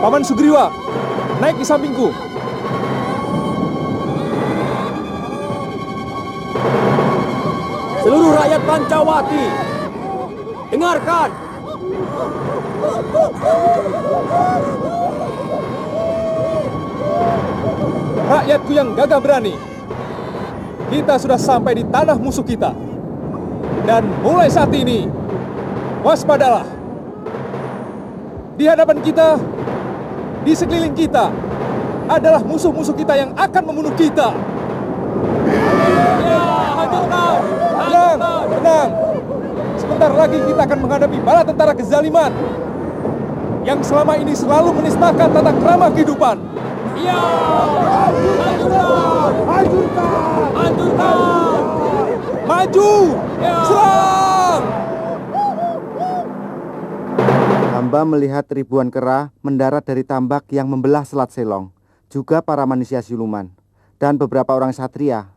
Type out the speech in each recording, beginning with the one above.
Paman Sugriwa, naik di sampingku. Seluruh rakyat Pancawati, dengarkan. Rakyatku yang gagah berani, kita sudah sampai di tanah musuh kita. Dan mulai saat ini, waspadalah. Di hadapan kita, di sekeliling kita, adalah musuh-musuh kita yang akan membunuh kita. Tenang, tenang. Sebentar lagi kita akan menghadapi bala tentara kezaliman yang selama ini selalu menistakan tata krama kehidupan. Iya, hancurkan, hancurkan, hancurkan. Maju, serang! Hamba melihat ribuan kera mendarat dari tambak yang membelah Selat Selong, juga para manusia siluman, dan beberapa orang satria.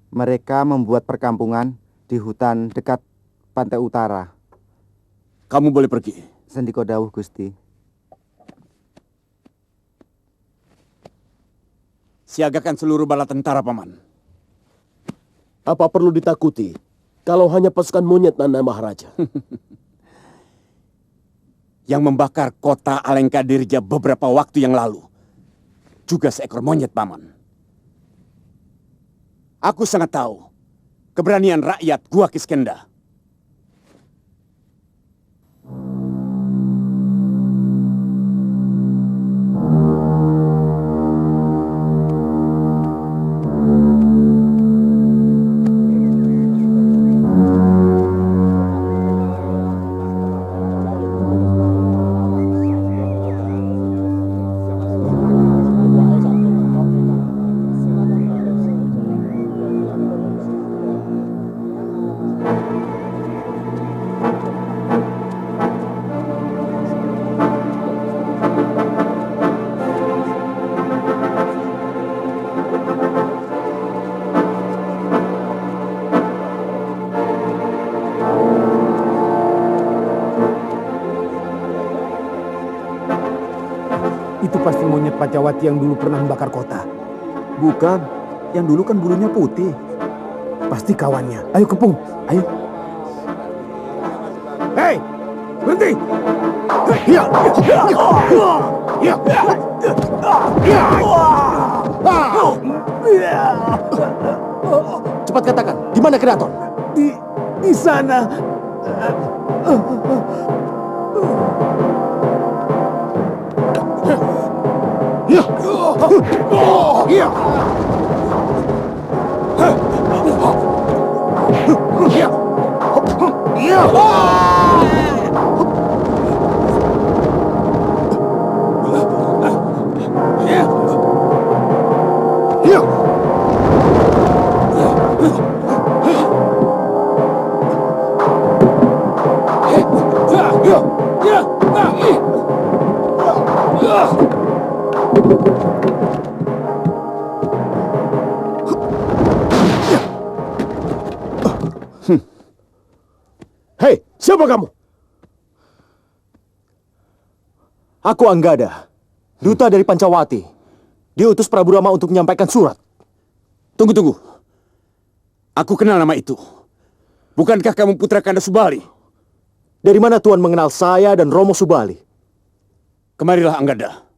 Mereka membuat perkampungan di hutan dekat pantai utara. Kamu boleh pergi. Sendiko dawuh Gusti. Siagakan seluruh bala tentara, Paman. Apa perlu ditakuti kalau hanya pasukan monyet Nanda Maharaja? yang membakar kota Alengkadirja beberapa waktu yang lalu. Juga seekor monyet, Paman. Aku sangat tahu keberanian rakyat Gua Kiskenda. Itu pasti monyet Pancawati yang dulu pernah membakar kota. Bukan, yang dulu kan bulunya putih. Pasti kawannya. Ayo Kepung, ayo. Hei, berhenti! Cepat katakan, di mana Keraton? Di sana. Hei, siapa kamu? Aku Anggada, duta dari Pancawati. Diutus Prabu Rama untuk menyampaikan surat. Tunggu. Aku kenal nama itu. Bukankah kamu putra Kanda Subali? Dari mana Tuan mengenal saya dan Romo Subali? Kemarilah Anggada.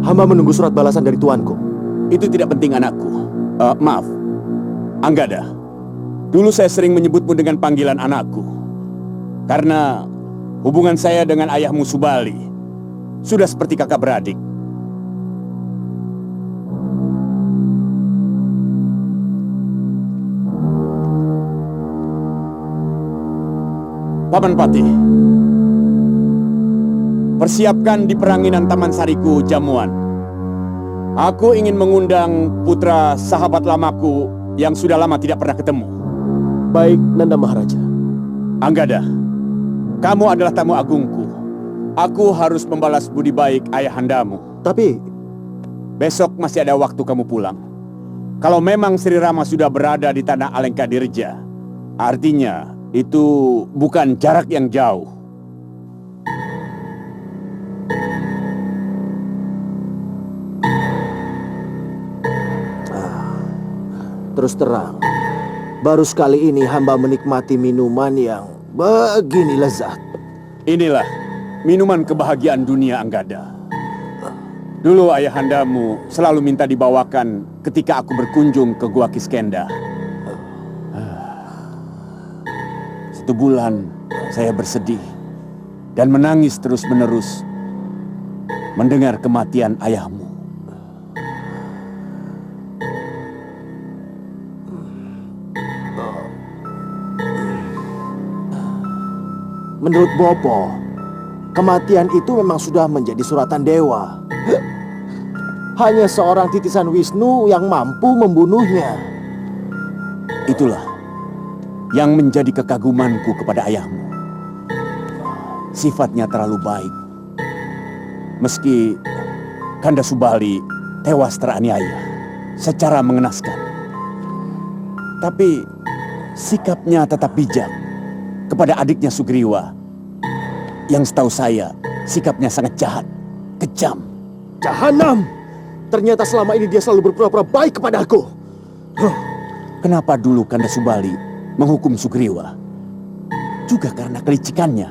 Hamba menunggu surat balasan dari tuanku. Itu tidak penting, anakku. Maaf, Anggada. Dulu saya sering menyebutmu dengan panggilan anakku. Karena hubungan saya dengan ayahmu Subali sudah seperti kakak beradik. Paman Patih, persiapkan di peranginan Taman Sariku jamuan. Aku ingin mengundang putra sahabat lamaku yang sudah lama tidak pernah ketemu. Baik, Nanda Maharaja. Anggada, kamu adalah tamu agungku. Aku harus membalas budi baik ayahandamu. Tapi besok masih ada waktu kamu pulang. Kalau memang Sri Rama sudah berada di tanah Alengkadirja, artinya itu bukan jarak yang jauh. terus terang, baru sekali ini hamba menikmati minuman yang begini lezat. Inilah minuman kebahagiaan dunia, Anggada. Dulu ayahandamu selalu minta dibawakan ketika aku berkunjung ke Gua Kiskenda. 1 bulan saya bersedih dan menangis terus-menerus mendengar kematian ayahmu. Menurut Bopo, kematian itu memang sudah menjadi suratan dewa. Hanya seorang titisan Wisnu yang mampu membunuhnya. Itulah yang menjadi kekagumanku kepada ayahmu. Sifatnya terlalu baik. Meski Kanda Subali tewas teraniaya. secara mengenaskan. Tapi sikapnya tetap bijak kepada adiknya Sugriwa, yang setahu saya sikapnya sangat jahat, kejam. Jahanam! Ternyata selama ini dia selalu berpura-pura baik kepadaku. Kenapa dulu Kanda Subali menghukum Sugriwa? Juga karena kelicikannya.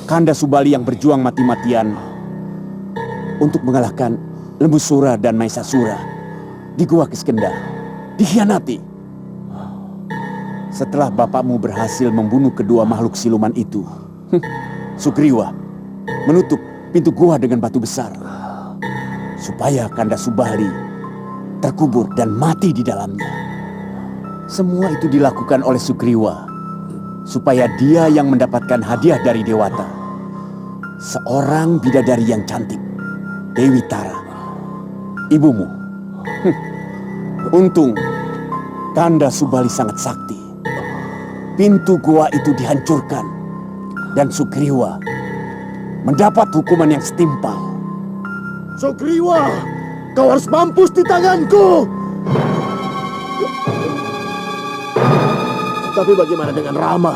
Kanda Subali yang berjuang mati-matian untuk mengalahkan Lembusura dan Maesasura di Gua Kiskendha dikhianati. Setelah bapakmu berhasil membunuh kedua makhluk siluman itu, Sugriwa menutup pintu gua dengan batu besar supaya Kanda Subali terkubur dan mati di dalamnya. Semua itu dilakukan oleh Sugriwa supaya dia yang mendapatkan hadiah dari Dewata, seorang bidadari yang cantik, Dewi Tara, ibumu. Untung Kanda Subali sangat sakti. Pintu gua itu dihancurkan dan Sugriwa mendapat hukuman yang setimpal. Sugriwa, kau harus mampus di tanganku. Tapi bagaimana dengan Rama?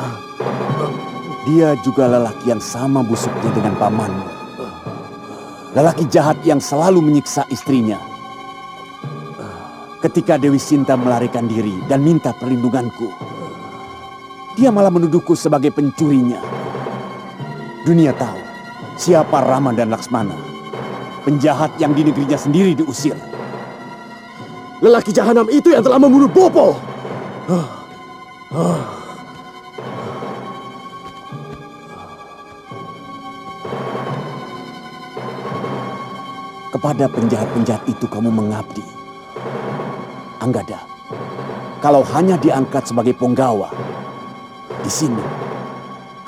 Dia juga lelaki yang sama busuknya dengan pamanmu. Lelaki jahat yang selalu menyiksa istrinya. Ketika Dewi Sinta melarikan diri dan minta perlindunganku, dia malah menuduhku sebagai pencurinya. Dunia tahu siapa Rama dan Laksmana, penjahat yang di negerinya sendiri diusir. Lelaki jahanam itu yang telah membunuh Bopo. Kepada penjahat-penjahat itu kamu mengabdi. Anggada, kalau hanya diangkat sebagai punggawa, di sini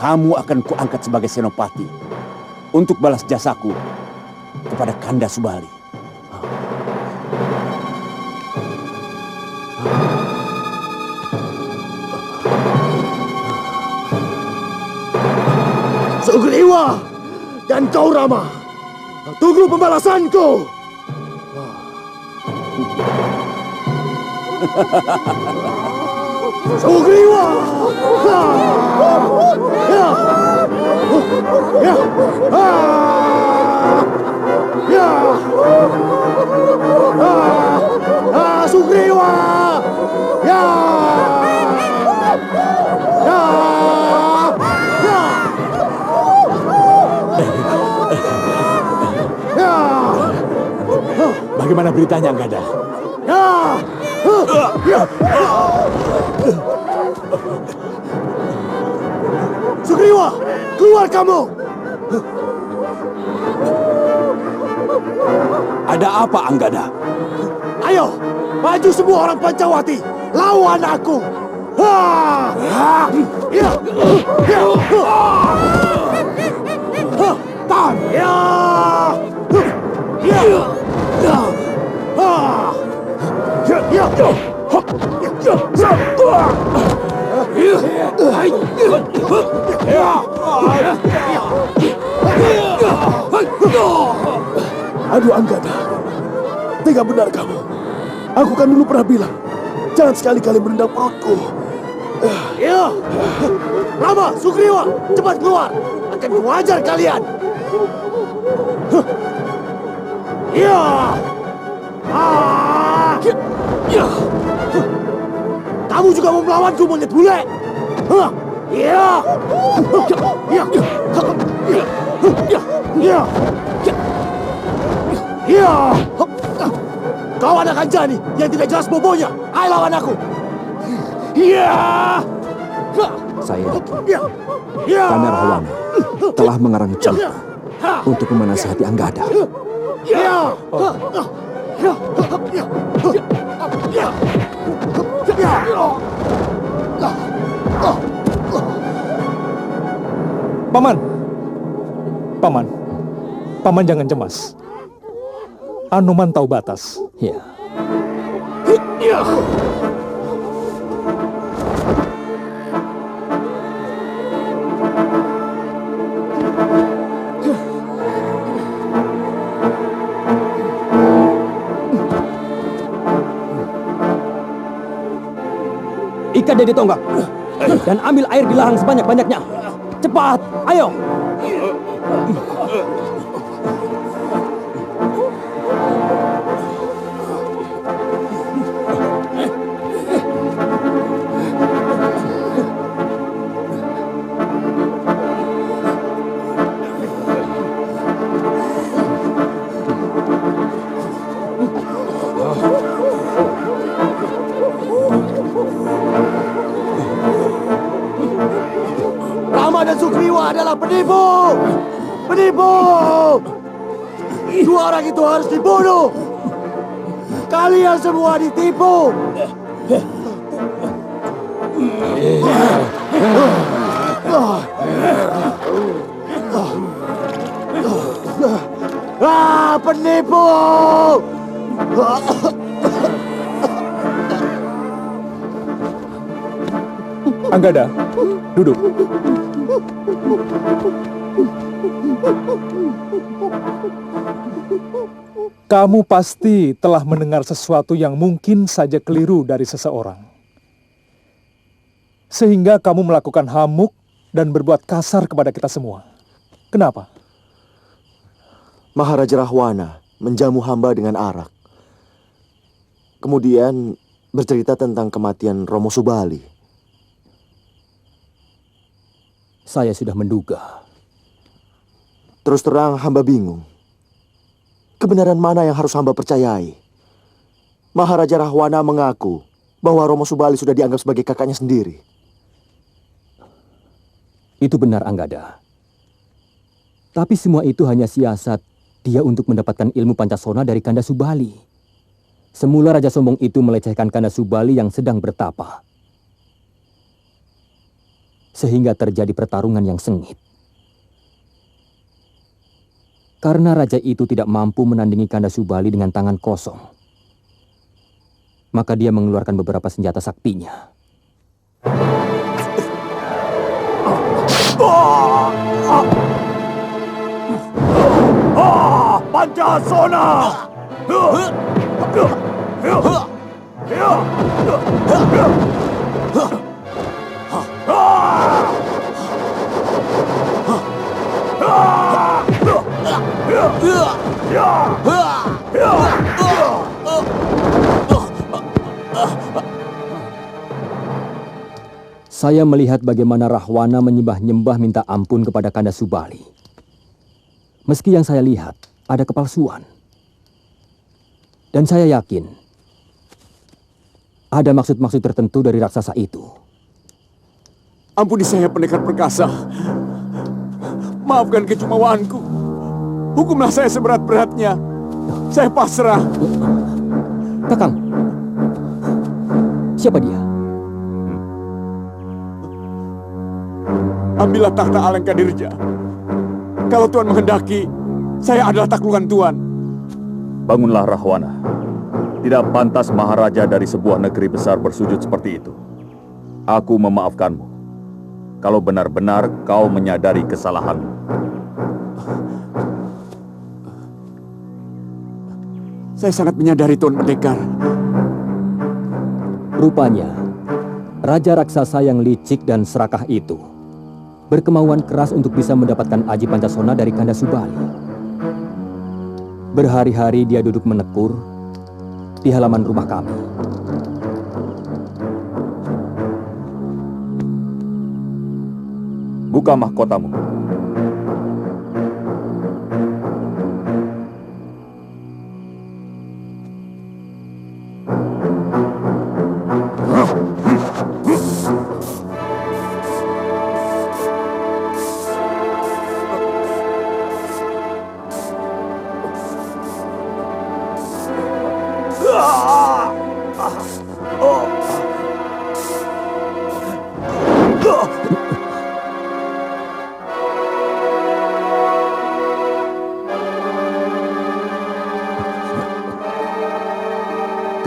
kamu akan kuangkat sebagai senopati untuk balas jasaku kepada Kanda Subali. Sugriwa dan kau Rama, tunggu pembalasanku. Sugriwa! Sugriwa! Bagaimana beritanya, Anggada? Sugriwa, keluar kamu! Ada apa, Anggada? Ayo, maju semua orang Pancawati, lawan aku! Tahan! Aduh Anggada, tega benar kamu. Aku kan dulu pernah bilang, jangan sekali-kali merendam perutku. Rama, Sugriwa, cepat keluar. Akan kuajar kalian. Kamu juga mau melawanku, monyet bule? Kau anak Anjani yang tidak jelas bobonya. Ayo lawan aku. Saya Kanda Rahwana telah mengarang cerita untuk memanasihati Anggada. Paman jangan cemas. Anoman tahu batas. Ya. Ikat dia di tonggak. Dan ambil air di lahang sebanyak-banyaknya. Cepat, ayo. Rama dan Sugriwa adalah penipu! Penipu! Dua orang itu harus dibunuh! Kalian semua ditipu! Penipu! Anggada, duduk. Kamu pasti telah mendengar sesuatu yang mungkin saja keliru dari seseorang. Sehingga kamu melakukan hamuk dan berbuat kasar kepada kita semua. Kenapa? Maharaja Rahwana menjamu hamba dengan arak. Kemudian bercerita tentang kematian Romo Subali. Saya sudah menduga. Terus terang hamba bingung. Kebenaran mana yang harus hamba percayai? Maharaja Rahwana mengaku bahwa Romo Subali sudah dianggap sebagai kakaknya sendiri. Itu benar, Anggada. Tapi semua itu hanya siasat dia untuk mendapatkan ilmu Pancasona dari Kanda Subali. Semula Raja Sombong itu melecehkan Kanda Subali yang sedang bertapa. Sehingga terjadi pertarungan yang sengit. Karena raja itu tidak mampu menandingi Kanda Subali dengan tangan kosong, maka dia mengeluarkan beberapa senjata saktinya. Pancasona! Saya melihat bagaimana Rahwana menyembah-nyembah minta ampun kepada Kanda Subali. Meski yang saya lihat ada kepalsuan. Dan saya yakin ada maksud-maksud tertentu dari raksasa itu. Ampuni saya, pendekar perkasa. Maafkan kecumawaanku. Hukumlah saya seberat-beratnya. Saya pasrah. Kakang, siapa dia? Ambillah tahta Alengkadirja. Kalau Tuan menghendaki, saya adalah taklukan Tuan. Bangunlah Rahwana. Tidak pantas Maharaja dari sebuah negeri besar bersujud seperti itu. Aku memaafkanmu. Kalau benar-benar kau menyadari kesalahanmu. Saya sangat menyadari, Tuan Pendekar. Rupanya, Raja Raksasa yang licik dan serakah itu berkemauan keras untuk bisa mendapatkan aji Pancasona dari Kanda Subali. Berhari-hari dia duduk menekur di halaman rumah kami. Buka mahkotamu.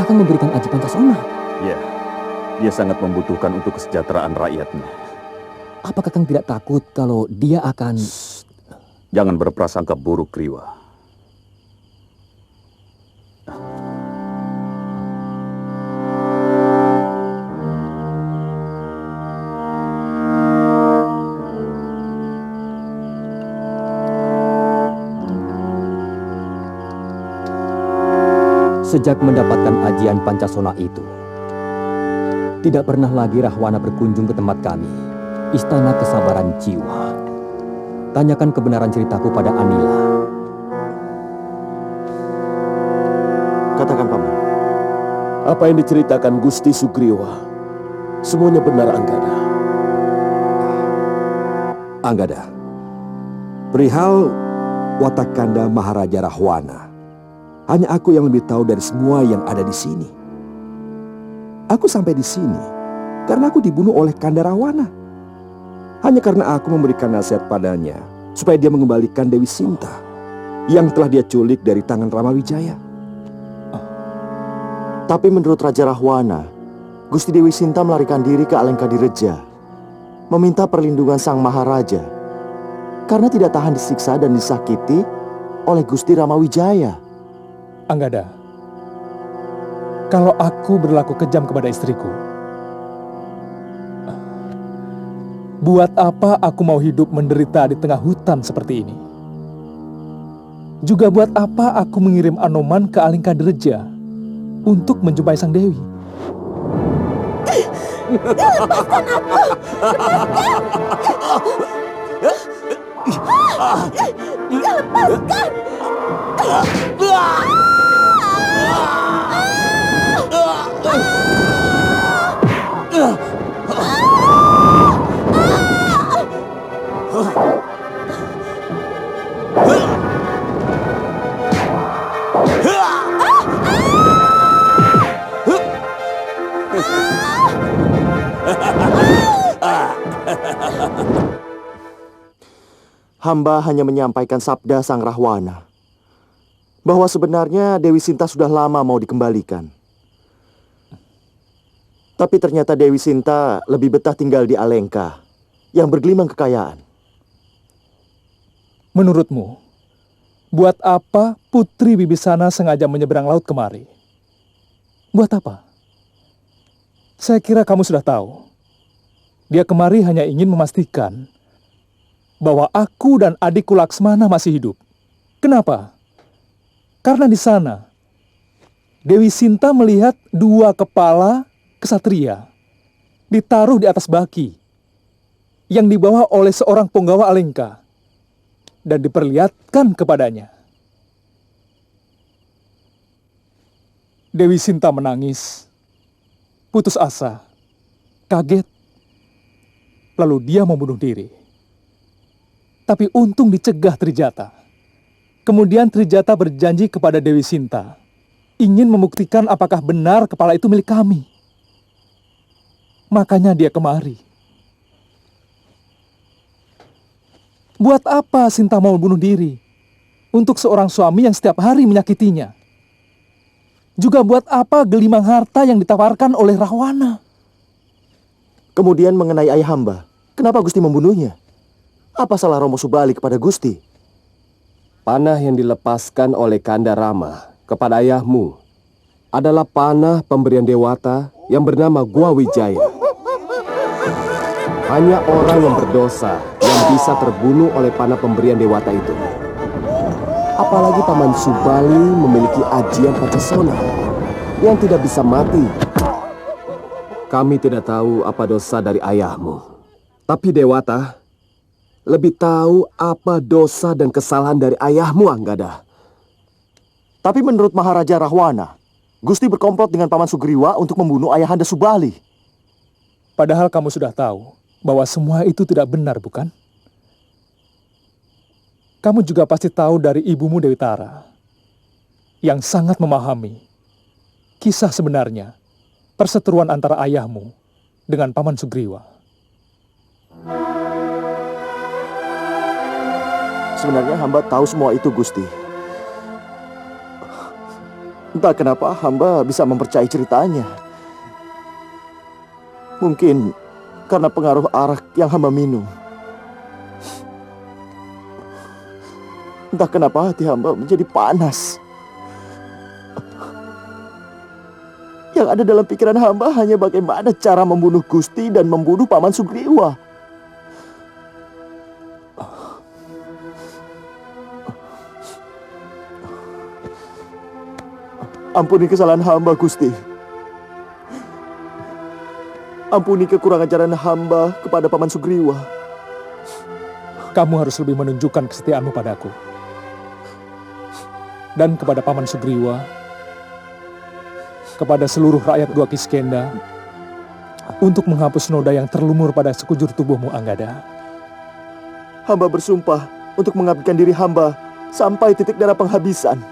Kakang memberikan aji Pancasona. Ya, dia sangat membutuhkan untuk kesejahteraan rakyatnya. Apa Kakang tidak takut kalau dia akan... Jangan berprasangka buruk, Kriwa. Sejak mendapatkan ajian Pancasona itu, tidak pernah lagi Rahwana berkunjung ke tempat kami, Istana Kesabaran Jiwa. Tanyakan kebenaran ceritaku pada Anila. Katakan, Paman. Apa yang diceritakan Gusti Sugriwa, semuanya benar, Anggada? Anggada, perihal Watakanda Maharaja Rahwana, hanya aku yang lebih tahu dari semua yang ada di sini. Aku sampai di sini karena aku dibunuh oleh Kanda Rahwana. Hanya karena aku memberikan nasihat padanya supaya dia mengembalikan Dewi Sinta yang telah dia culik dari tangan Rama Wijaya. Tapi menurut Raja Rahwana, Gusti Dewi Sinta melarikan diri ke Alengkadireja, meminta perlindungan Sang Maharaja karena tidak tahan disiksa dan disakiti oleh Gusti Rama Wijaya. Anggada, kalau aku berlaku kejam kepada istriku, buat apa aku mau hidup menderita di tengah hutan seperti ini? Juga buat apa aku mengirim Anoman ke Alengkadireja untuk menjumpai Sang Dewi? Lepaskan aku! Lepaskan! Hamba hanya menyampaikan sabda Sang Rahwana bahwa sebenarnya Dewi Sinta sudah lama mau dikembalikan. Tapi ternyata Dewi Sinta lebih betah tinggal di Alengka yang bergelimang kekayaan. Menurutmu, buat apa Putri Wibisana sengaja menyeberang laut kemari? Buat apa? Saya kira kamu sudah tahu. Dia kemari hanya ingin memastikan bahwa aku dan adikku Laksmana masih hidup. Kenapa? Karena di sana, Dewi Sinta melihat 2 kepala kesatria ditaruh di atas baki yang dibawa oleh seorang punggawa Alengka dan diperlihatkan kepadanya. Dewi Sinta menangis, putus asa, kaget, lalu dia membunuh diri. Tapi untung dicegah Trijata. Kemudian Trijata berjanji kepada Dewi Sinta, ingin membuktikan apakah benar kepala itu milik kami. Makanya dia kemari. Buat apa Sinta mau bunuh diri? Untuk seorang suami yang setiap hari menyakitinya. Juga buat apa gelimang harta yang ditawarkan oleh Rahwana? Kemudian mengenai ayah hamba, kenapa Gusti membunuhnya? Apa salah Romo Subali kepada Gusti? Panah yang dilepaskan oleh Kanda Rama kepada ayahmu adalah panah pemberian Dewata yang bernama Gua Wijaya. Hanya orang yang berdosa yang bisa terbunuh oleh panah pemberian Dewata itu. Apalagi Paman Subali memiliki ajian Pancasona yang tidak bisa mati. Kami tidak tahu apa dosa dari ayahmu, tapi Dewata lebih tahu apa dosa dan kesalahan dari ayahmu, Anggada. Tapi menurut Maharaja Rahwana, Gusti berkomplot dengan Paman Sugriwa untuk membunuh Ayahanda Subali. Padahal kamu sudah tahu bahwa semua itu tidak benar, bukan? Kamu juga pasti tahu dari ibumu Dewi Tara, yang sangat memahami kisah sebenarnya perseteruan antara ayahmu dengan Paman Sugriwa. Sebenarnya hamba tahu semua itu, Gusti. Entah kenapa hamba bisa mempercayai ceritanya. Mungkin karena pengaruh arak yang hamba minum. Entah kenapa hati hamba menjadi panas. Yang ada dalam pikiran hamba hanya bagaimana cara membunuh Gusti dan membunuh Paman Sugriwa. Ampuni kesalahan hamba, Gusti. Ampuni kekurangan ajaran hamba kepada Paman Sugriwa. Kamu harus lebih menunjukkan kesetiaanmu padaku. Dan kepada Paman Sugriwa, kepada seluruh rakyat Gua Kiskenda, untuk menghapus noda yang terlumur pada sekujur tubuhmu, Anggada. Hamba bersumpah untuk mengabdikan diri hamba sampai titik darah penghabisan.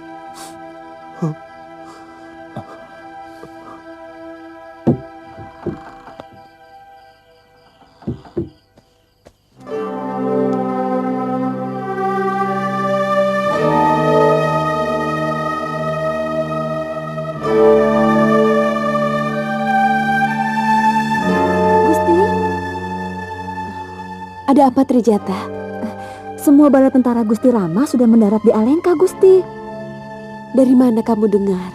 Ada apa, Trijata? Semua bala tentara Gusti Rama sudah mendarat di Alengka, Gusti. Dari mana kamu dengar?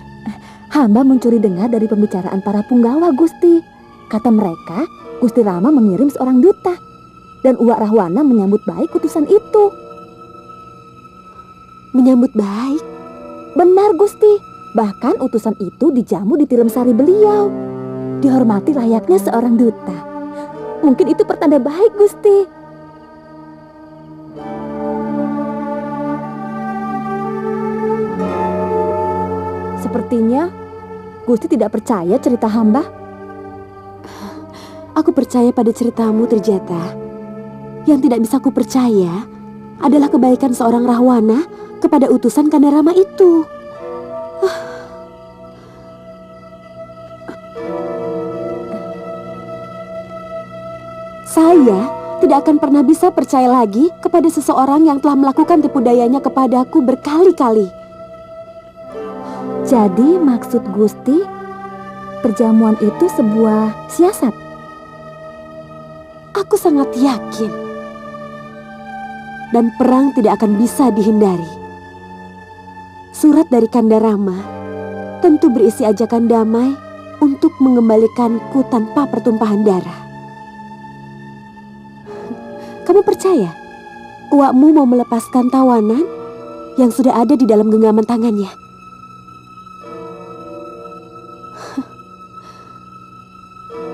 Hamba mencuri dengar dari pembicaraan para punggawa, Gusti. Kata mereka, Gusti Rama mengirim seorang duta. Dan Uwak Rahwana menyambut baik utusan itu. Menyambut baik? Benar, Gusti. Bahkan utusan itu dijamu di tilam sari beliau. Dihormati layaknya seorang duta. Mungkin itu pertanda baik, Gusti. Sepertinya Gusti tidak percaya cerita hamba. Aku percaya pada ceritamu, Trijata. Yang tidak bisa aku percaya adalah kebaikan seorang Rahwana kepada utusan Kandarama itu. Saya tidak akan pernah bisa percaya lagi kepada seseorang yang telah melakukan tipu dayanya kepadaku berkali-kali. Jadi maksud Gusti, perjamuan itu sebuah siasat? Aku sangat yakin. Dan perang tidak akan bisa dihindari. Surat dari Kandarama tentu berisi ajakan damai untuk mengembalikanku tanpa pertumpahan darah. Kamu percaya uakmu mau melepaskan tawanan yang sudah ada di dalam genggaman tangannya?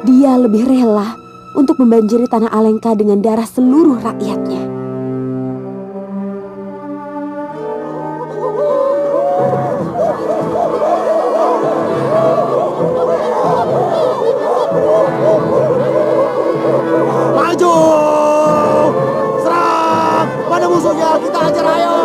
Dia lebih rela untuk membanjiri tanah Alengka dengan darah seluruh rakyatnya. Maju! Serang! Mana musuhnya? Kita hajar, ayo!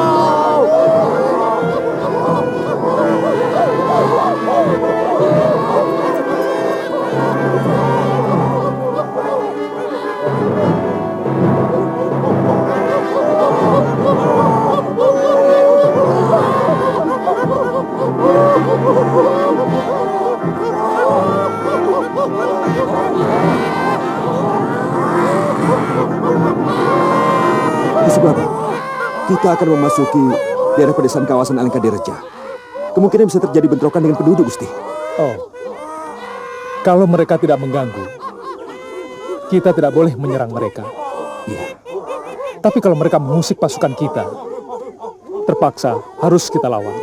Kita akan memasuki daerah pedesaan kawasan Alengka Direja. Kemungkinan bisa terjadi bentrokan dengan penduduk, Gusti. Oh, kalau mereka tidak mengganggu, kita tidak boleh menyerang mereka. Iya. Tapi kalau mereka mengusik pasukan kita, terpaksa harus kita lawan.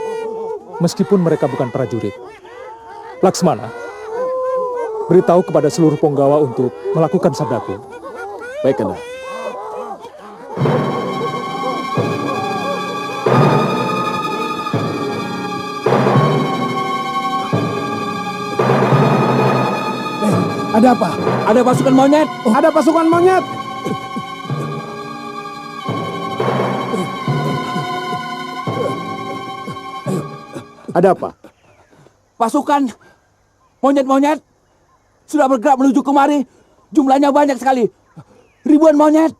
Meskipun mereka bukan prajurit. Laksmana, beritahu kepada seluruh punggawa untuk melakukan sabdaku. Baik, Kanda. Ada apa? Ada pasukan monyet. Ada pasukan monyet. Ada apa? Pasukan monyet-monyet sudah bergerak menuju kemari. Jumlahnya banyak sekali. Ribuan monyet.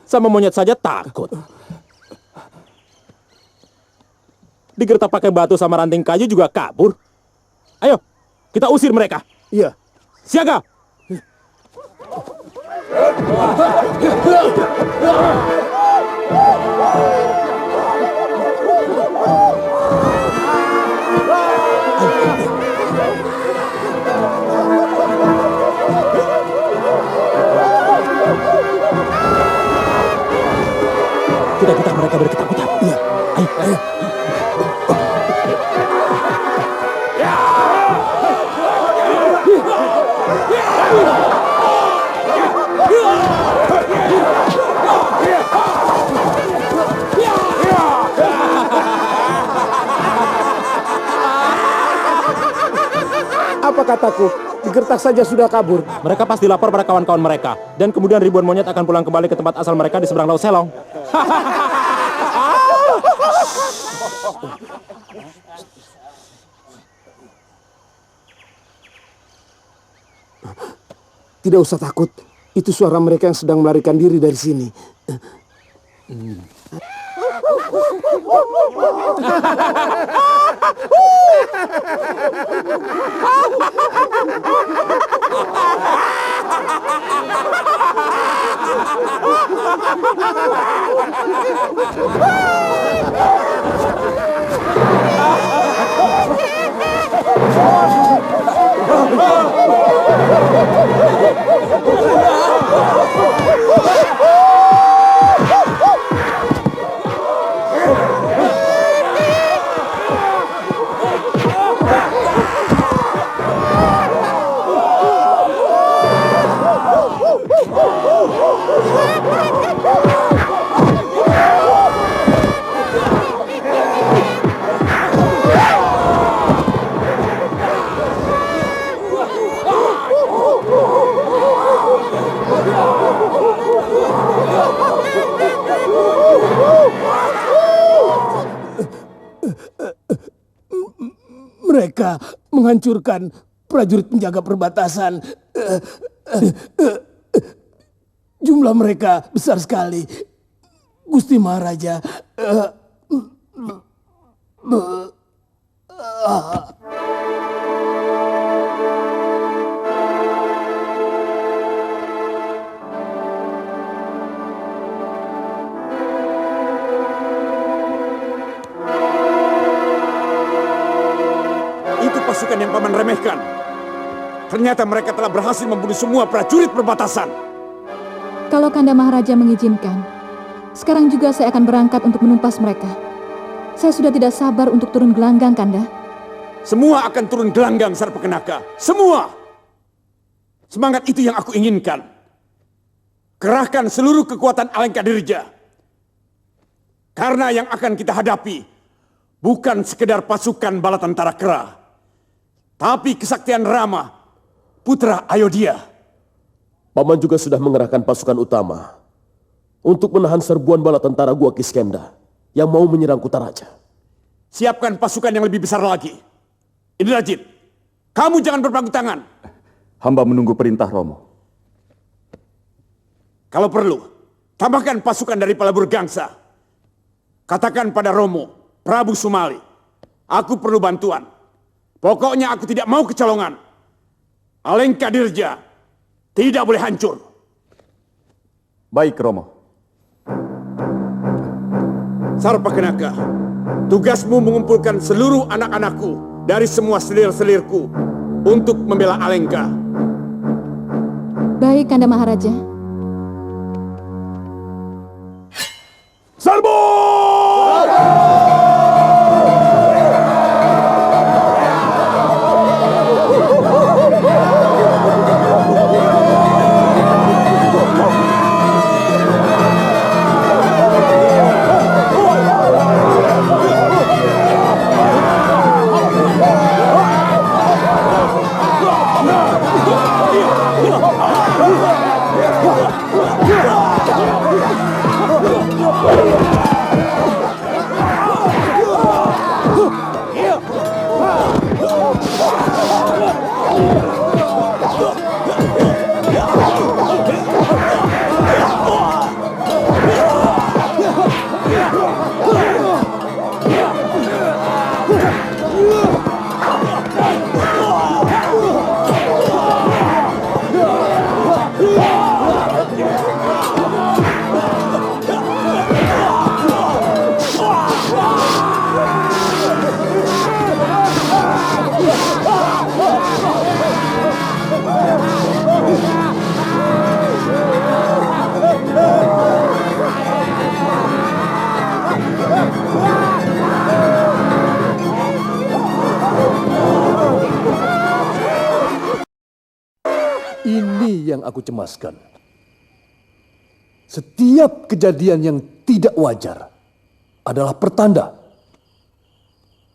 Sama monyet saja takut. Digertak pakai batu sama ranting kayu juga kabur. Ayo, kita usir mereka. Iya. Siaga! Kita mereka berketakutan. Iya. Ayo. Apa kataku? Digertak saja sudah kabur. Mereka pasti lapor pada kawan-kawan mereka. Dan kemudian ribuan monyet akan pulang kembali ke tempat asal mereka di seberang Laut Selong. Tidak usah takut. Itu suara mereka yang sedang melarikan diri dari sini. Mereka menghancurkan prajurit penjaga perbatasan. Jumlah mereka besar sekali. Gusti Maharaja. Pasukan yang paman remehkan. Ternyata mereka telah berhasil membunuh semua prajurit perbatasan. Kalau Kanda Maharaja mengizinkan, sekarang juga saya akan berangkat untuk menumpas mereka. Saya sudah tidak sabar untuk turun gelanggang, Kanda. Semua akan turun gelanggang, Sarpakenaka. Semua! Semangat itu yang aku inginkan. Kerahkan seluruh kekuatan Alengka Dirja. Karena yang akan kita hadapi bukan sekedar pasukan bala tentara Kera, tapi kesaktian Rama, putra Ayodhya. Paman juga sudah mengerahkan pasukan utama untuk menahan serbuan bala tentara Gua Kiskenda yang mau menyerang Kutaraja. Siapkan pasukan yang lebih besar lagi. Indrajit, kamu jangan berpangku tangan. Hamba menunggu perintah Romo. Kalau perlu, tambahkan pasukan dari Palabur Gangsa. Katakan pada Romo, Prabu Sumali, aku perlu bantuan. Pokoknya aku tidak mau kecolongan. Alengka Dirja tidak boleh hancur. Baik, Romo. Sarpakenaka, tugasmu mengumpulkan seluruh anak-anakku dari semua selir-selirku untuk membela Alengka. Baik, Kanda Maharaja. Serbu! Ini yang aku cemaskan. Setiap kejadian yang tidak wajar adalah pertanda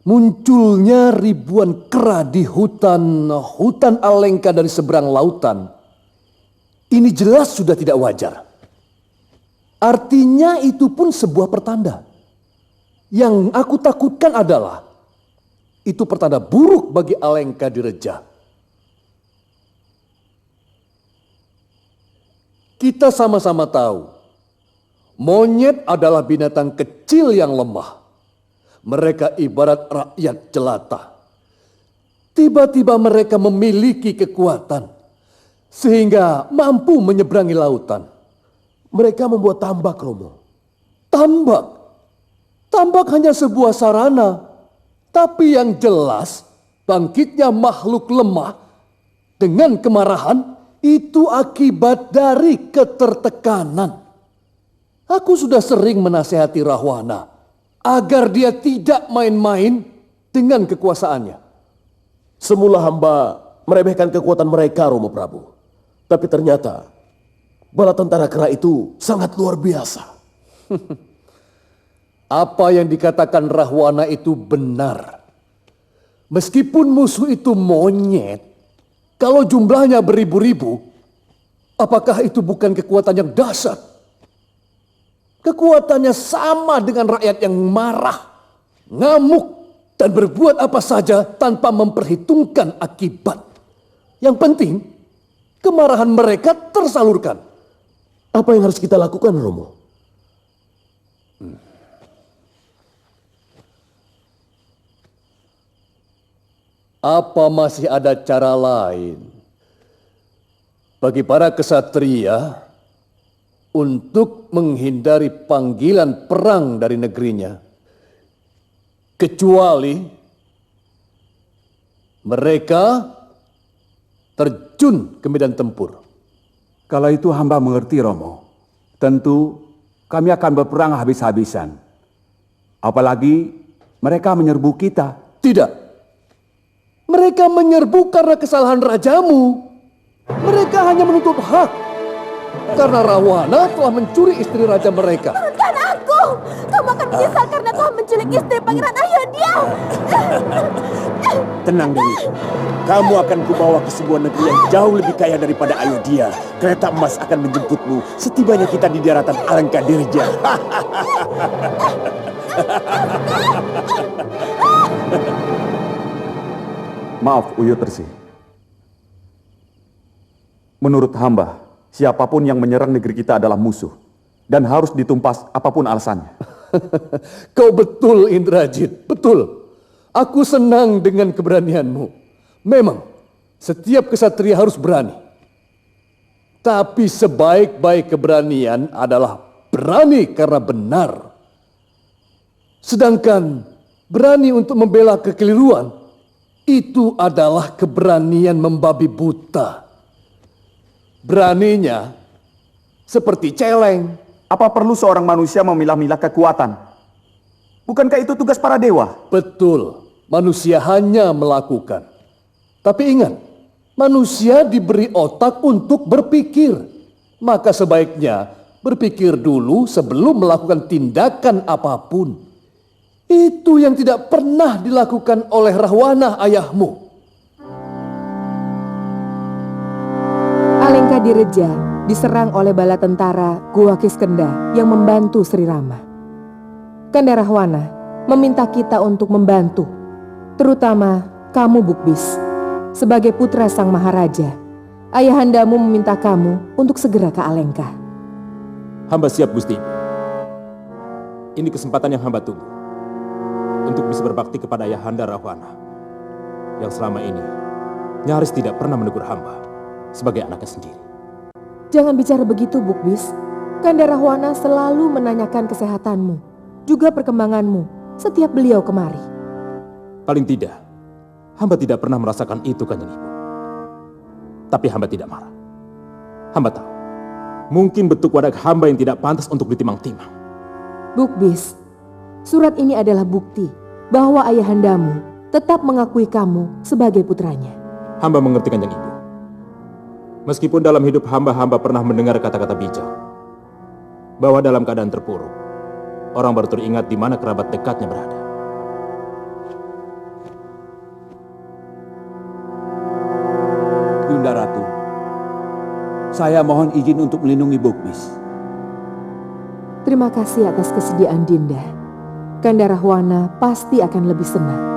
munculnya ribuan kera di hutan Alengka dari seberang lautan. Ini jelas sudah tidak wajar. Artinya itu pun sebuah pertanda. Yang aku takutkan adalah itu pertanda buruk bagi Alengka Direja. Kita sama-sama tahu, monyet adalah binatang kecil yang lemah. Mereka ibarat rakyat jelata. Tiba-tiba mereka memiliki kekuatan, sehingga mampu menyeberangi lautan. Mereka membuat tambak, Romo. Tambak? Tambak hanya sebuah sarana. Tapi yang jelas, bangkitnya makhluk lemah dengan kemarahan itu akibat dari ketertekanan. Aku sudah sering menasihati Rahwana agar dia tidak main-main dengan kekuasaannya. Semula hamba meremehkan kekuatan mereka, Romo Prabu. Tapi ternyata bala tentara kera itu sangat luar biasa. Apa yang dikatakan Rahwana itu benar. Meskipun musuh itu monyet, kalau jumlahnya beribu-ribu, apakah itu bukan kekuatan yang dahsyat? Kekuatannya sama dengan rakyat yang marah, ngamuk, dan berbuat apa saja tanpa memperhitungkan akibat. Yang penting, kemarahan mereka tersalurkan. Apa yang harus kita lakukan, Romo? Apa masih ada cara lain bagi para kesatria untuk menghindari panggilan perang dari negerinya, kecuali mereka terjun ke medan tempur? Kalau itu hamba mengerti, Romo. Tentu kami akan berperang habis-habisan. Apalagi mereka menyerbu kita. Tidak. Mereka menyerbu karena kesalahan rajamu. Mereka hanya menuntut hak. Karena Rahwana telah mencuri istri raja mereka. Turunkan aku! Kamu akan menyesal karena telah menculik istri Pangeran Ayodhya. Tenang, Dewi. Kamu akan kubawa ke sebuah negeri yang jauh lebih kaya daripada Ayodhya. Kereta emas akan menjemputmu setibanya kita di daratan Alengka Dirja. Maaf, Uyutersi. Menurut hamba, siapapun yang menyerang negeri kita adalah musuh dan harus ditumpas apapun alasannya. Kau betul, Indrajit, betul. Aku senang dengan keberanianmu. Memang, setiap kesatria harus berani. Tapi sebaik-baik keberanian adalah berani karena benar. Sedangkan berani untuk membela kekeliruan, itu adalah keberanian membabi buta. Beraninya seperti celeng. Apa perlu seorang manusia memilah-milah kekuatan? Bukankah itu tugas para dewa? Betul, manusia hanya melakukan. Tapi ingat, manusia diberi otak untuk berpikir. Maka sebaiknya berpikir dulu sebelum melakukan tindakan apapun. Itu yang tidak pernah dilakukan oleh Rahwana ayahmu. Alengka Direja diserang oleh bala tentara Gua Kiskenda yang membantu Sri Rama. Kanda Rahwana meminta kita untuk membantu, terutama kamu, Bukbis. Sebagai putra sang Maharaja, ayahandamu meminta kamu untuk segera ke Alengka. Hamba siap, Gusti. Ini kesempatan yang hamba tunggu untuk bisa berbakti kepada Ayahanda Rahwana yang selama ini nyaris tidak pernah menegur hamba sebagai anaknya sendiri. Jangan bicara begitu, Bukbis. Kanda Rahwana selalu menanyakan kesehatanmu, juga perkembanganmu setiap beliau kemari. Paling tidak, hamba tidak pernah merasakan itu, Kanjeng Ibu. Tapi hamba tidak marah. Hamba tahu, mungkin bentuk wadah hamba yang tidak pantas untuk ditimang-timang. Bukbis, surat ini adalah bukti bahwa ayahandamu tetap mengakui kamu sebagai putranya. Hamba mengerti, Kanjeng Ibu. Meskipun dalam hidup hamba pernah mendengar kata-kata bijak, bahwa dalam keadaan terpuruk, orang baru teringat di mana kerabat dekatnya berada. Yunda Ratu, saya mohon izin untuk melindungi Bukbis. Terima kasih atas kesediaan Dinda. Kanda Rahwana pasti akan lebih senang.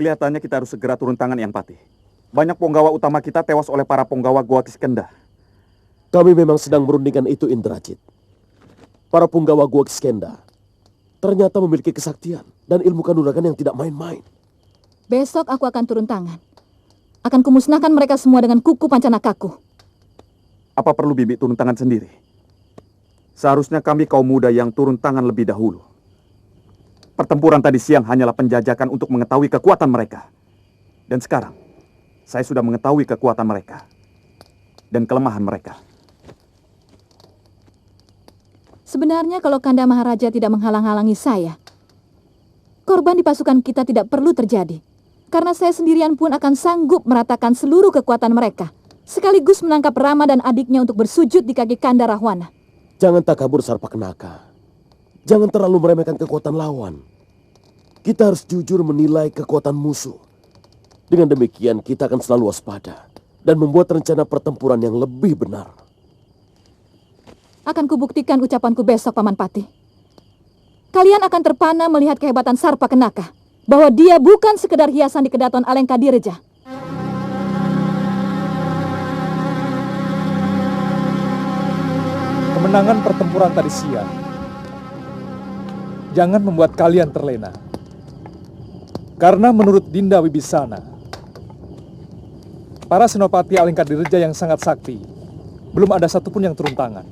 Kelihatannya kita harus segera turun tangan, Yang Patih. Banyak punggawa utama kita tewas oleh para punggawa Gua Kiskenda. Kami memang sedang merundingkan itu, Indrajit. Para punggawa Gua Kiskenda ternyata memiliki kesaktian dan ilmu kanuragan yang tidak main-main. Besok aku akan turun tangan. Akan kumusnahkan mereka semua dengan kuku pancanakaku. Apa perlu Bibi turun tangan sendiri? Seharusnya kami kaum muda yang turun tangan lebih dahulu. Pertempuran tadi siang hanyalah penjajakan untuk mengetahui kekuatan mereka. Dan sekarang, saya sudah mengetahui kekuatan mereka. Dan kelemahan mereka. Sebenarnya kalau Kanda Maharaja tidak menghalang-halangi saya, korban di pasukan kita tidak perlu terjadi. Karena saya sendirian pun akan sanggup meratakan seluruh kekuatan mereka. Sekaligus menangkap Rama dan adiknya untuk bersujud di kaki Kanda Rahwana. Jangan takabur, Sarpakenaka. Jangan terlalu meremehkan kekuatan lawan. Kita harus jujur menilai kekuatan musuh. Dengan demikian kita akan selalu waspada dan membuat rencana pertempuran yang lebih benar. Akan kubuktikan ucapanku besok, Paman Patih. Kalian akan terpana melihat kehebatan Sarpakenaka, bahwa dia bukan sekedar hiasan di Kedaton Alengkadirja. Kemenangan pertempuran tadi siang jangan membuat kalian terlena. Karena menurut Dinda Wibisana, para senopati Alengkadirja yang sangat sakti, belum ada satupun yang turun tangan.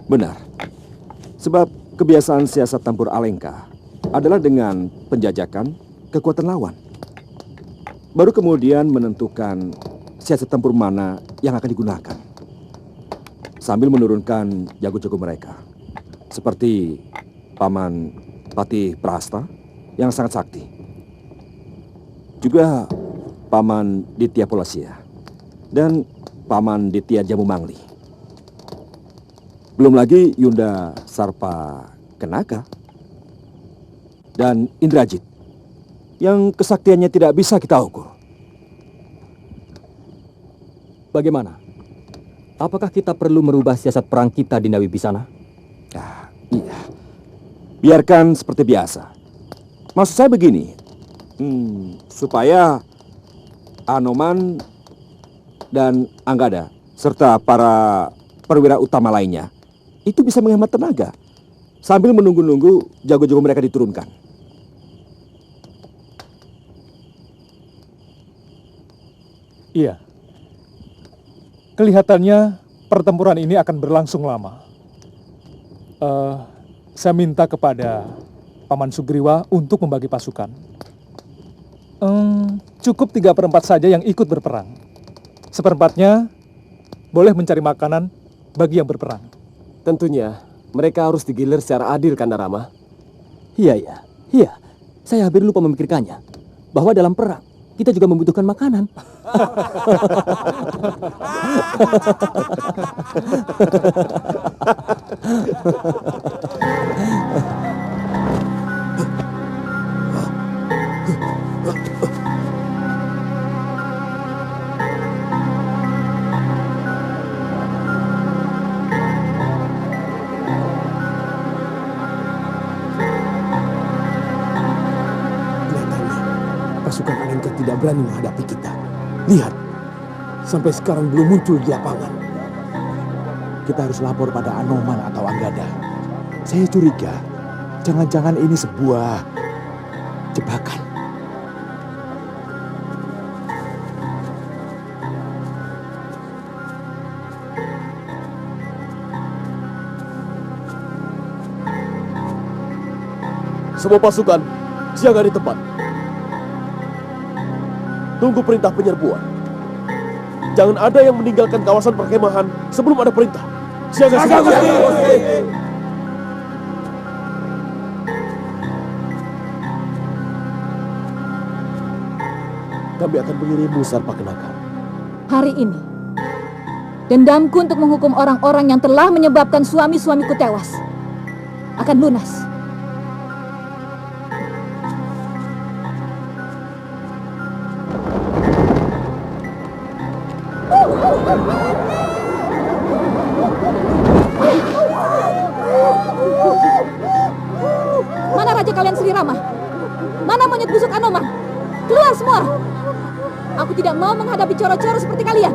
Benar. Sebab kebiasaan siasat tempur Alengka adalah dengan penjajakan kekuatan lawan. Baru kemudian menentukan siasat tempur mana yang akan digunakan. Sambil menurunkan jago-jago mereka. Seperti Paman Patih Prasta yang sangat sakti. Juga Paman Ditya Polasia dan Paman Ditya Jamu Mangli. Belum lagi Yunda Sarpa Kenaka dan Indrajit yang kesaktiannya tidak bisa kita ukur. Bagaimana? Apakah kita perlu merubah siasat perang kita di Nawibisana? Iya. Biarkan seperti biasa. Maksud saya begini, supaya Anoman dan Anggada serta para perwira utama lainnya itu bisa menghemat tenaga sambil menunggu-nunggu jago-jago mereka diturunkan. Iya. Kelihatannya pertempuran ini akan berlangsung lama. Saya minta kepada Paman Sugriwa untuk membagi pasukan. Cukup 3/4 saja yang ikut berperang. Seperempatnya boleh mencari makanan bagi yang berperang. Tentunya mereka harus digilir secara adil, Kanda Rama. Iya. Saya hampir lupa memikirkannya. Bahwa dalam perang, kita juga membutuhkan makanan. Pasukan Alengka tidak berani menghadapi kita. Lihat, sampai sekarang belum muncul di lapangan. Kita harus lapor pada Anoman atau Anggada. Saya curiga, jangan-jangan ini sebuah jebakan. Semua pasukan, siaga di tempat. Tunggu perintah penyerbuan. Jangan ada yang meninggalkan kawasan perkemahan sebelum ada perintah. Siaga, Gusti! Kami akan mengirimmu, Sarpa Kenaka. Hari ini, dendamku untuk menghukum orang-orang yang telah menyebabkan suami-suamiku tewas akan lunas. Mana raja kalian Sri Rama? Mana monyet busuk Anoman? Keluar semua! Aku tidak mau menghadapi coro-coro seperti kalian.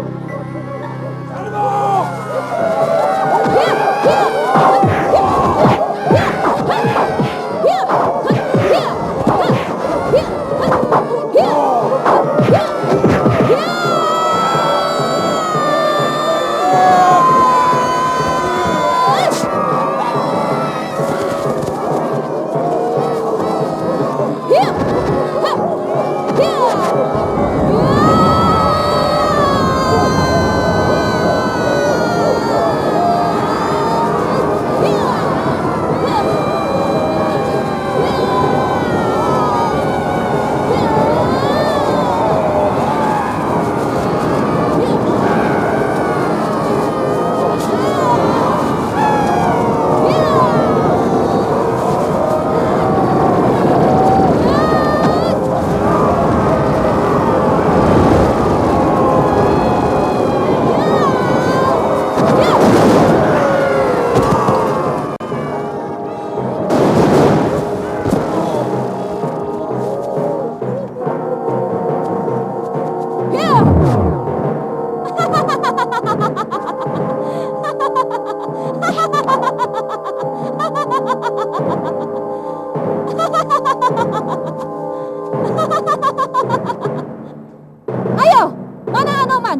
Ayo, mana Anoman?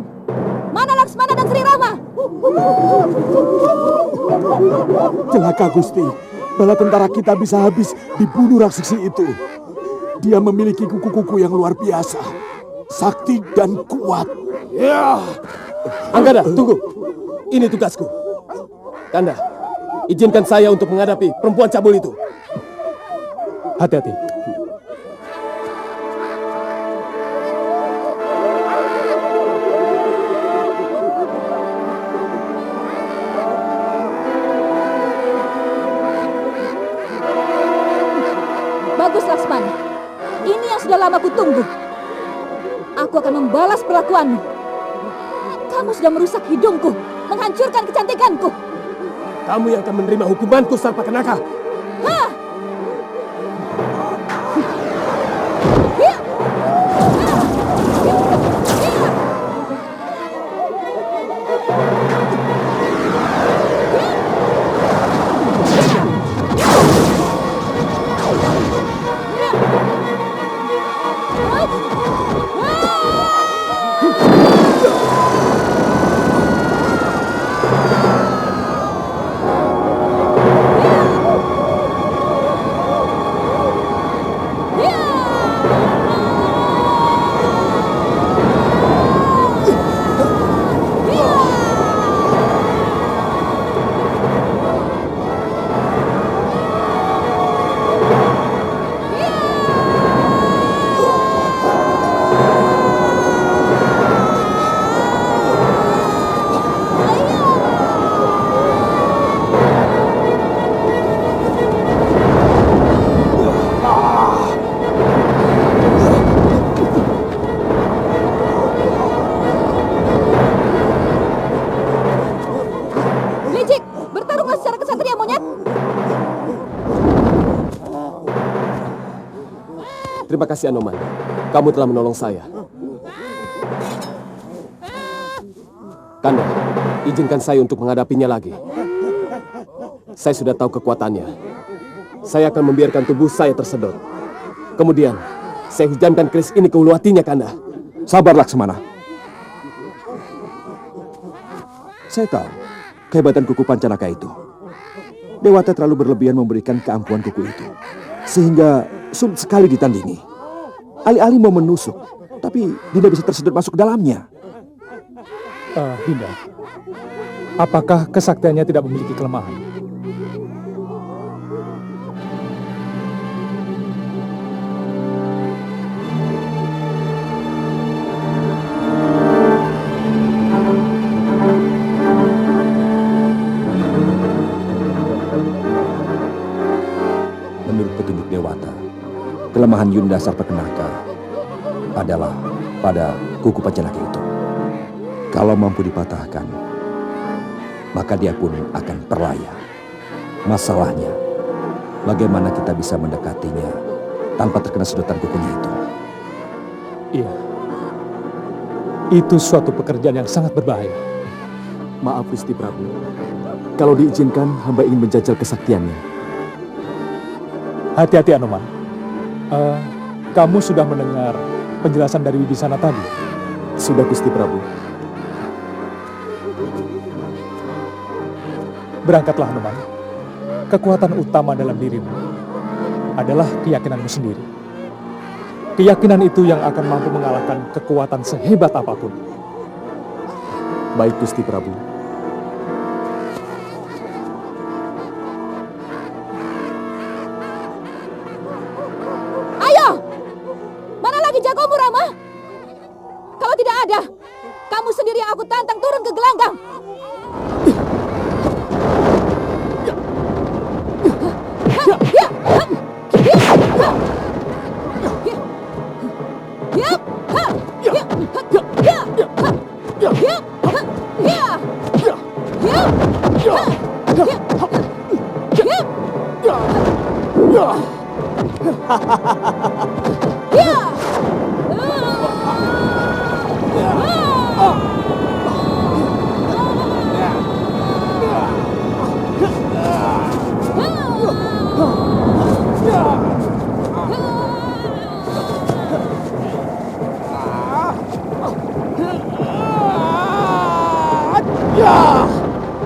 Mana Laksmana dan Sri Rama? Celaka Gusti, bala tentara kita bisa habis dibunuh raksasa itu. Dia memiliki kuku-kuku yang luar biasa, sakti dan kuat. Ya. Anggada, tunggu. Ini tugasku. Kanda, izinkan saya untuk menghadapi perempuan cabul itu. Hati-hati. Bagus, Laksmana. Ini yang sudah lama kutunggu. Aku akan membalas perlakuanmu. Kamu sudah merusak hidungku, menghancurkan kecantikanku. Kamu yang akan menerima hukumanku, Sarpakenaka. Hah! Terima kasih Anoman, kamu telah menolong saya. Kanda, izinkan saya untuk menghadapinya lagi. Saya sudah tahu kekuatannya. Saya akan membiarkan tubuh saya tersedot. Kemudian, saya hujamkan keris ini ke ulu hatinya, Kanda. Sabar Laksmana. Saya tahu kehebatan kuku Pancanaka itu. Dewata terlalu berlebihan memberikan keampuhan kuku itu, sehingga sulit sekali ditandingi. Alih-alih mau menusuk, tapi Dinda bisa tersedot masuk ke dalamnya. Dinda, apakah kesaktiannya tidak memiliki kelemahan? Menurut petunjuk Dewata, kelemahan Yunda Sarpakenaka adalah pada kuku Pancanaka itu. Kalau mampu dipatahkan, maka dia pun akan perlaya. Masalahnya, bagaimana kita bisa mendekatinya tanpa terkena sedotan kukunya itu? Iya, itu suatu pekerjaan yang sangat berbahaya. Maaf Gusti Prabu, kalau diizinkan hamba ingin menjajal kesaktiannya. Hati-hati Anoman. Kamu sudah mendengar penjelasan dari Wibisana tadi? Sudah Gusti Prabu. Berangkatlah Anoman. Kekuatan utama dalam dirimu adalah keyakinanmu sendiri. Keyakinan itu yang akan mampu mengalahkan kekuatan sehebat apapun. Baik Gusti Prabu. Ayo! Mana lagi jagomu, Rama? Kalau tidak ada, kamu sendiri yang aku tantang turun ke gelanggang.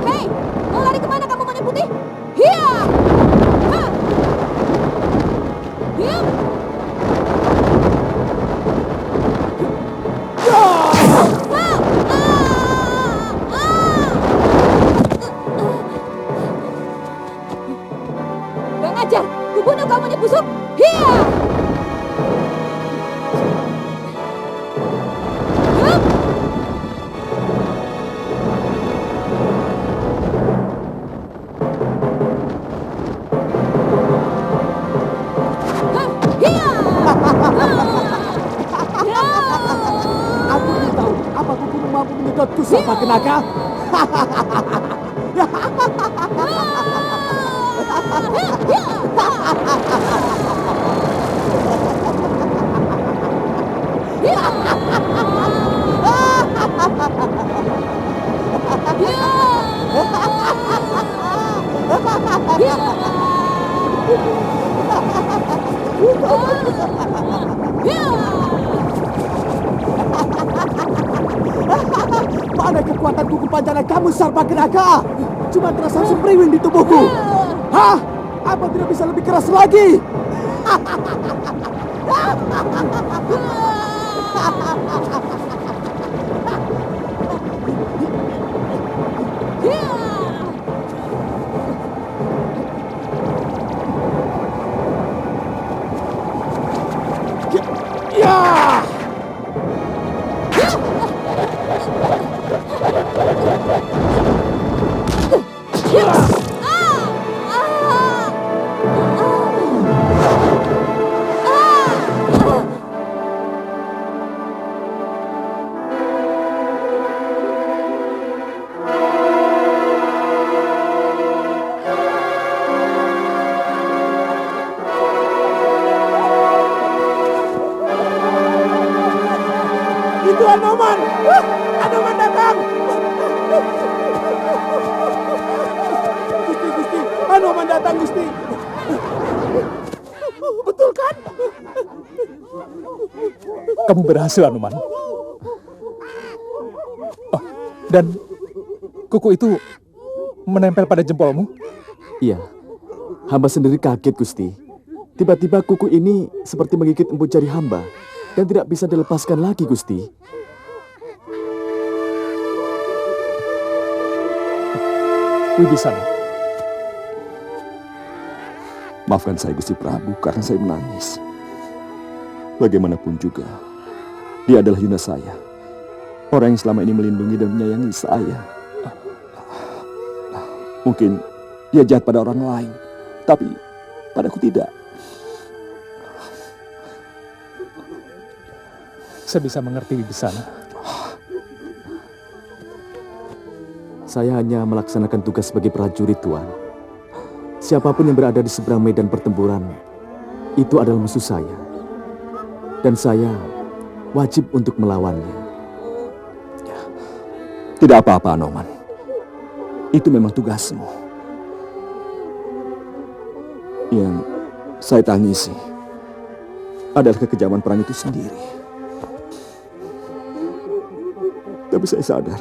Hei, mau lari kemana kamu menipu busuk. Hiya! Hup! Aku ingin tahu apa kuku mampu menyedotku sama kenaga. Mana kekuatan kuku pancana kamu, Sarpakenaka? Cuma terasa sempriwing di tubuhku. Hah? Apa tidak bisa lebih keras lagi? Ya! Itu Anoman! Anoman datang! Gusti, Anoman datang, Gusti! Betul kan? Kamu berhasil, Anoman. Oh, dan kuku itu menempel pada jempolmu? Iya, hamba sendiri kaget, Gusti. Tiba-tiba kuku ini seperti menggigit empuk jari hamba dan tidak bisa dilepaskan lagi, Gusti. Wibisana. Maafkan saya, Gusti Prabu, karena saya menangis. Bagaimanapun juga, dia adalah Yunda saya. Orang yang selama ini melindungi dan menyayangi saya. Mungkin dia jahat pada orang lain, tapi padaku tidak. Saya bisa mengerti Wibisana. Saya hanya melaksanakan tugas sebagai prajurit, Tuan. Siapapun yang berada di seberang medan pertempuran, itu adalah musuh saya. Dan saya wajib untuk melawannya. Tidak apa-apa, Anoman. Itu memang tugasmu. Yang saya tangisi adalah kekejaman perang itu sendiri. Tapi saya sadar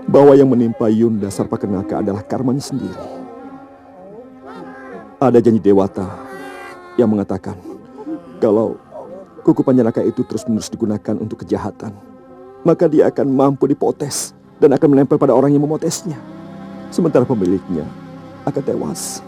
bahwa yang menimpa Yunda Sarpakenaka adalah karmanya sendiri. Ada janji Dewata yang mengatakan kalau kuku Panjanaka itu terus-menerus digunakan untuk kejahatan, maka dia akan mampu dipotes dan akan menempel pada orang yang memotesnya. Sementara pemiliknya akan tewas.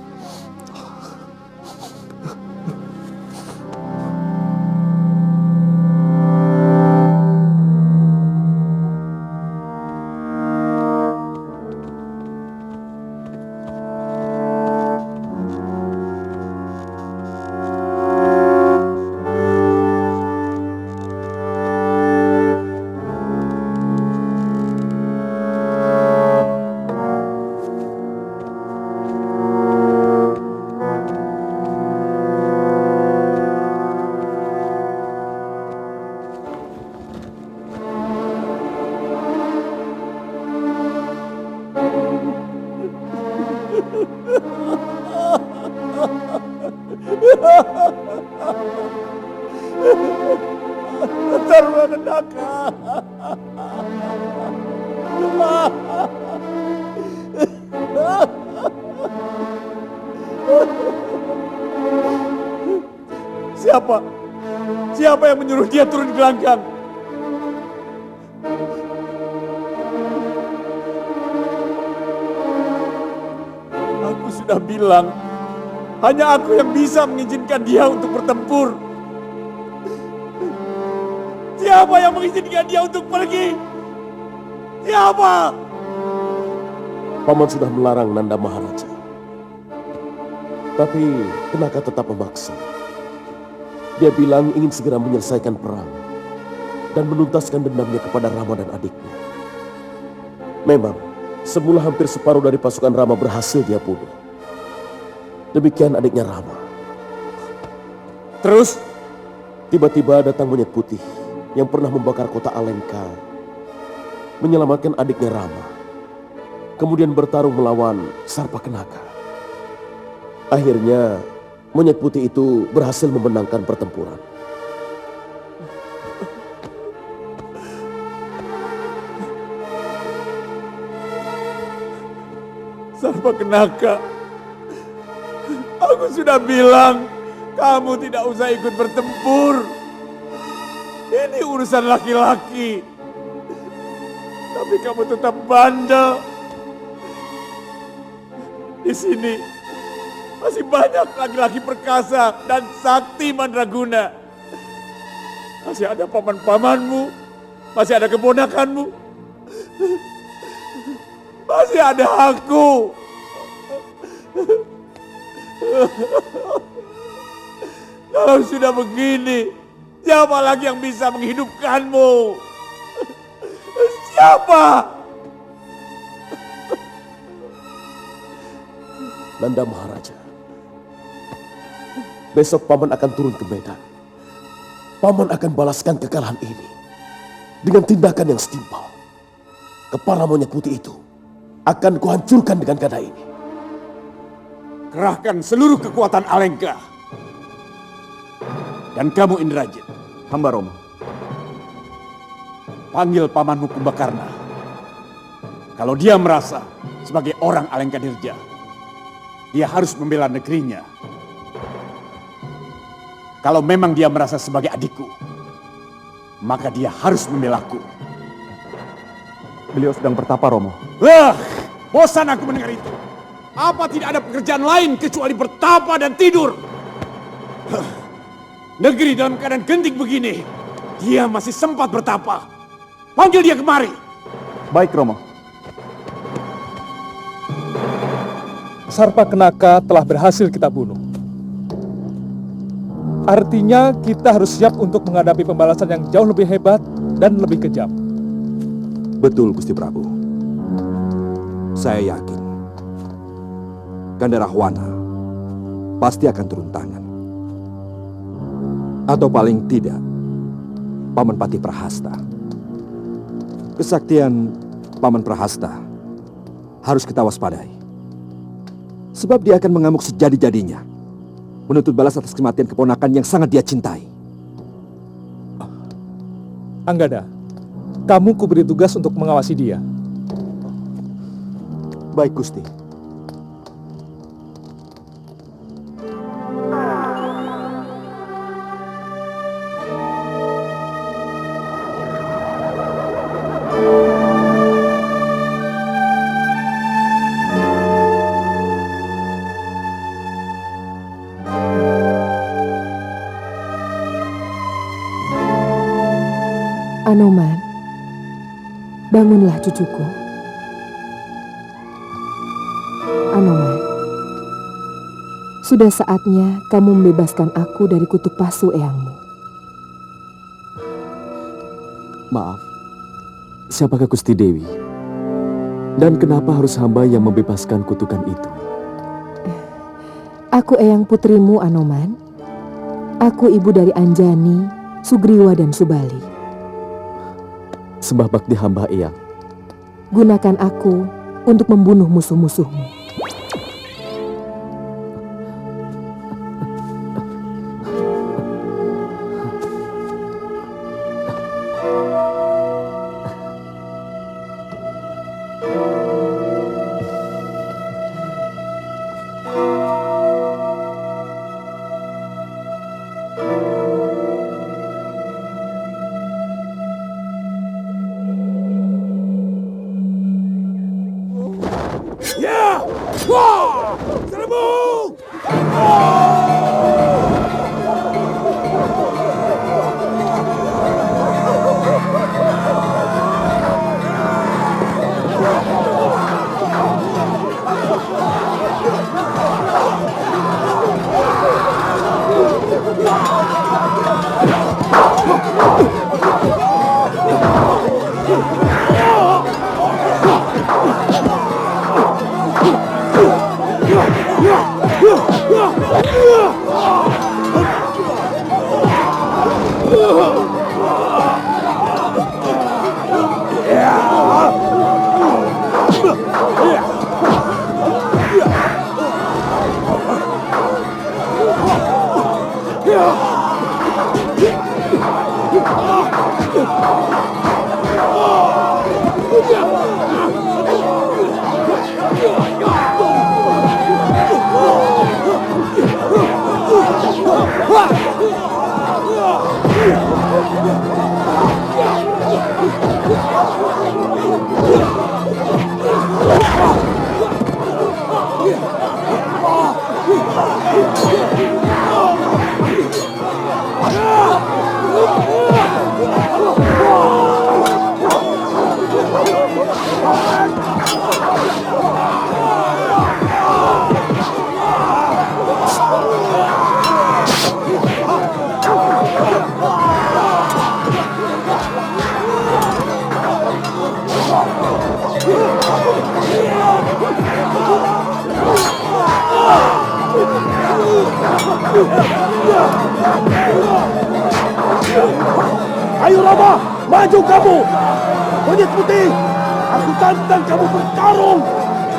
Sarpakenaka. Siapa yang menyuruh dia turun gelanggang? Aku sudah bilang Hanya aku yang bisa mengizinkan dia untuk bertempur. Siapa yang mengizinkan dia untuk pergi? Siapa? Paman sudah melarang Nanda Maharaja. Tapi Kenaka tetap memaksa. Dia bilang ingin segera menyelesaikan perang dan menuntaskan dendamnya kepada Rama dan adiknya. Memang, semula hampir separuh dari pasukan Rama berhasil dia bunuh. Demikian adiknya Rama. Terus? Tiba-tiba datang monyet putih yang pernah membakar kota Alengka, menyelamatkan adiknya Rama. Kemudian bertarung melawan Sarpa Kenaka. Akhirnya, monyet putih itu berhasil memenangkan pertempuran. Sarpa Kenaka, aku sudah bilang kamu tidak usah ikut bertempur. Ini urusan laki-laki. Tapi kamu tetap bandel. Di sini masih banyak laki-laki perkasa dan sakti mandraguna. Masih ada paman-pamanmu, masih ada keponakanmu, masih ada aku. Kalau sudah begini, siapa lagi yang bisa menghidupkanmu? Siapa? Nanda Maharaja, besok Paman akan turun ke medan. Paman akan balaskan kekalahan ini dengan tindakan yang setimpal. Kepala monyet putih itu akan kuhancurkan dengan gada ini. Kerahkan seluruh kekuatan Alengka. Dan kamu Indrajit. Hamba Romo. Panggil pamanmu Kumbakarna. Kalau dia merasa sebagai orang Alengka Dirja, dia harus membela negerinya. Kalau memang dia merasa sebagai adikku, maka dia harus membelaku. Beliau sedang bertapa, Romo. Bosan aku mendengar itu. Apa tidak ada pekerjaan lain kecuali bertapa dan tidur? Negeri dalam keadaan genting begini, dia masih sempat bertapa. Panggil dia kemari. Baik, Romo. Sarpa Kenaka telah berhasil kita bunuh. Artinya kita harus siap untuk menghadapi pembalasan yang jauh lebih hebat dan lebih kejam. Betul, Gusti Prabu. Saya yakin Kanda Rahwana pasti akan turun tangan. Atau paling tidak, Paman Patih Prahasta. Kesaktian Paman Prahasta harus kita waspadai. Sebab dia akan mengamuk sejadi-jadinya, menuntut balas atas kematian keponakan yang sangat dia cintai. Anggada, kamu kuberi tugas untuk mengawasi dia. Baik, Gusti. Anoman, bangunlah cucuku. Anoman, sudah saatnya kamu membebaskan aku dari kutuk pasu eyangmu. Maaf, siapakah Gusti Dewi? Dan kenapa harus hamba yang membebaskan kutukan itu? Aku eyang putrimu, Anoman. Aku ibu dari Anjani, Sugriwa dan Subali. Sembah bakti hamba eyang. Gunakan aku untuk membunuh musuh-musuhmu. Ya! Wah! Serbu! Ayo Rama, maju kamu! Monyet putih, aku tantang kamu bertarung!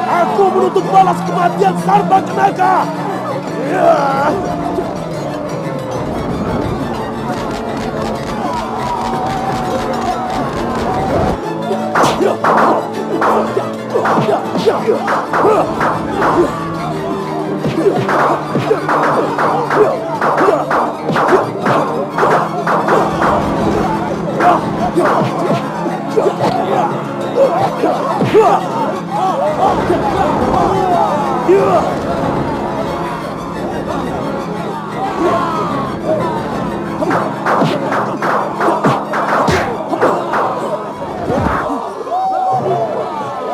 Aku menuntut balas kematian Sarbakenaka!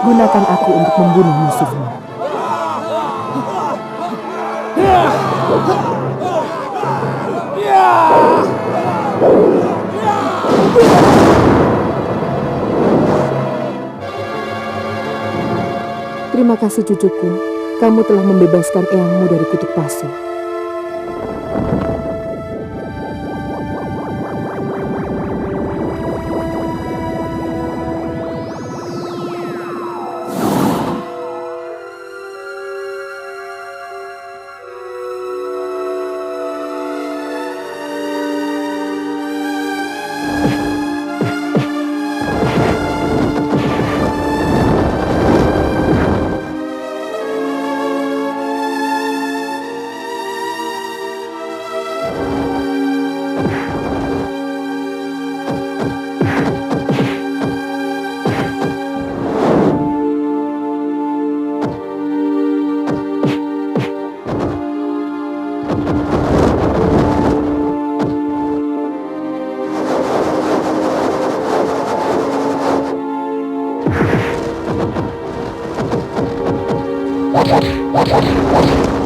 Gunakan aku untuk membunuh musuhmu. Terima kasih cucuku, kamu telah membebaskan eyangmu dari kutuk pasu. What?